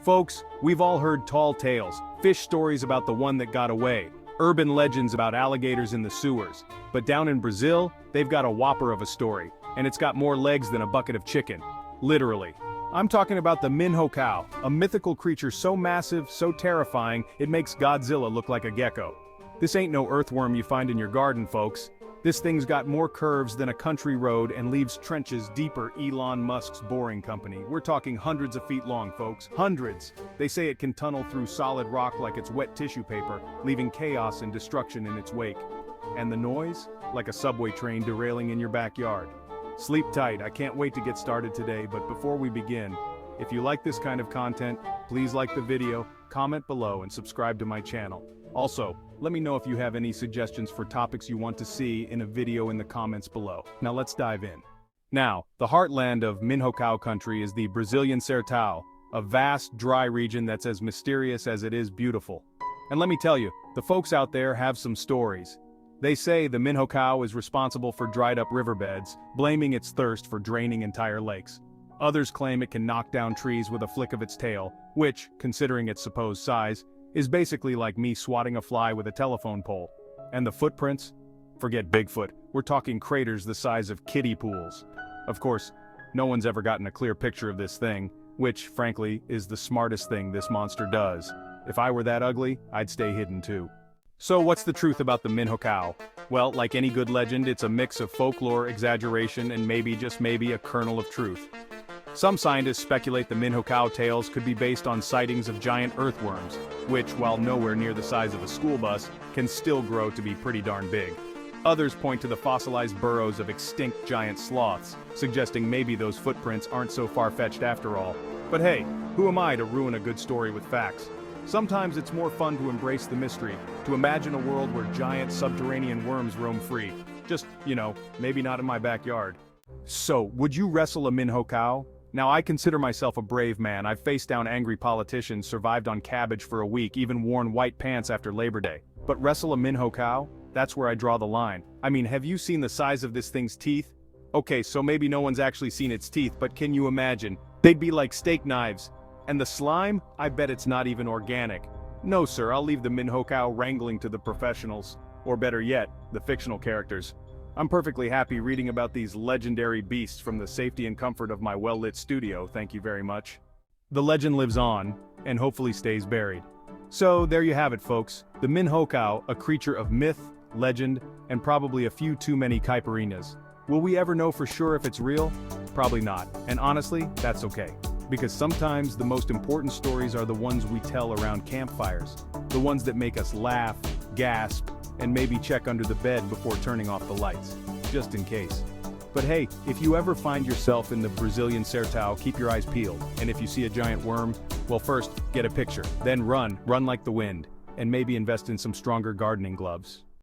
Folks, we've all heard tall tales, fish stories about the one that got away, urban legends about alligators in the sewers. But down in Brazil, they've got a whopper of a story, and it's got more legs than a bucket of chicken. Literally. I'm talking about the Minhocão, a mythical creature so massive, so terrifying, it makes Godzilla look like a gecko. This ain't no earthworm you find in your garden, folks. This thing's got more curves than a country road and leaves trenches deeper Elon Musk's Boring Company. We're talking hundreds of feet long, folks. Hundreds! They say it can tunnel through solid rock like it's wet tissue paper, leaving chaos and destruction in its wake. And the noise? Like a subway train derailing in your backyard. Sleep tight, I can't wait to get started today, but before we begin, if you like this kind of content, please like the video, comment below, and subscribe to my channel. Also, let me know if you have any suggestions for topics you want to see in a video in the comments below. Now let's dive in. Now, the heartland of Minhocão country is the Brazilian Sertão, a vast, dry region that's as mysterious as it is beautiful. And let me tell you, the folks out there have some stories. They say the Minhocão is responsible for dried up riverbeds, blaming its thirst for draining entire lakes. Others claim it can knock down trees with a flick of its tail, which, considering its supposed size, is basically like me swatting a fly with a telephone pole. And the footprints? Forget Bigfoot, we're talking craters the size of kiddie pools. Of course, no one's ever gotten a clear picture of this thing, which, frankly, is the smartest thing this monster does. If I were that ugly, I'd stay hidden too. So what's the truth about the Minhocão? Well, like any good legend, it's a mix of folklore, exaggeration, and maybe, just maybe, a kernel of truth. Some scientists speculate the Minhocão tales could be based on sightings of giant earthworms, which, while nowhere near the size of a school bus, can still grow to be pretty darn big. Others point to the fossilized burrows of extinct giant sloths, suggesting maybe those footprints aren't so far-fetched after all. But hey, who am I to ruin a good story with facts? Sometimes it's more fun to embrace the mystery, to imagine a world where giant subterranean worms roam free. Just, maybe not in my backyard. So, would you wrestle a Minhocão? Now, I consider myself a brave man. I've faced down angry politicians, survived on cabbage for a week, even worn white pants after Labor Day. But wrestle a Minhocão? That's where I draw the line. I mean, have you seen the size of this thing's teeth? Okay, so maybe no one's actually seen its teeth, but can you imagine? They'd be like steak knives. And the slime? I bet it's not even organic. No sir, I'll leave the Minhocão wrangling to the professionals. Or better yet, the fictional characters. I'm perfectly happy reading about these legendary beasts from the safety and comfort of my well-lit studio, thank you very much. The legend lives on, and hopefully stays buried. So, there you have it folks, the Minhocão, a creature of myth, legend, and probably a few too many caipirinhas. Will we ever know for sure if it's real? Probably not, and honestly, that's okay. Because sometimes the most important stories are the ones we tell around campfires. The ones that make us laugh, gasp, and maybe check under the bed before turning off the lights, just in case. But hey, if you ever find yourself in the Brazilian Sertão, keep your eyes peeled, and if you see a giant worm, well first, get a picture, then run like the wind, and maybe invest in some stronger gardening gloves.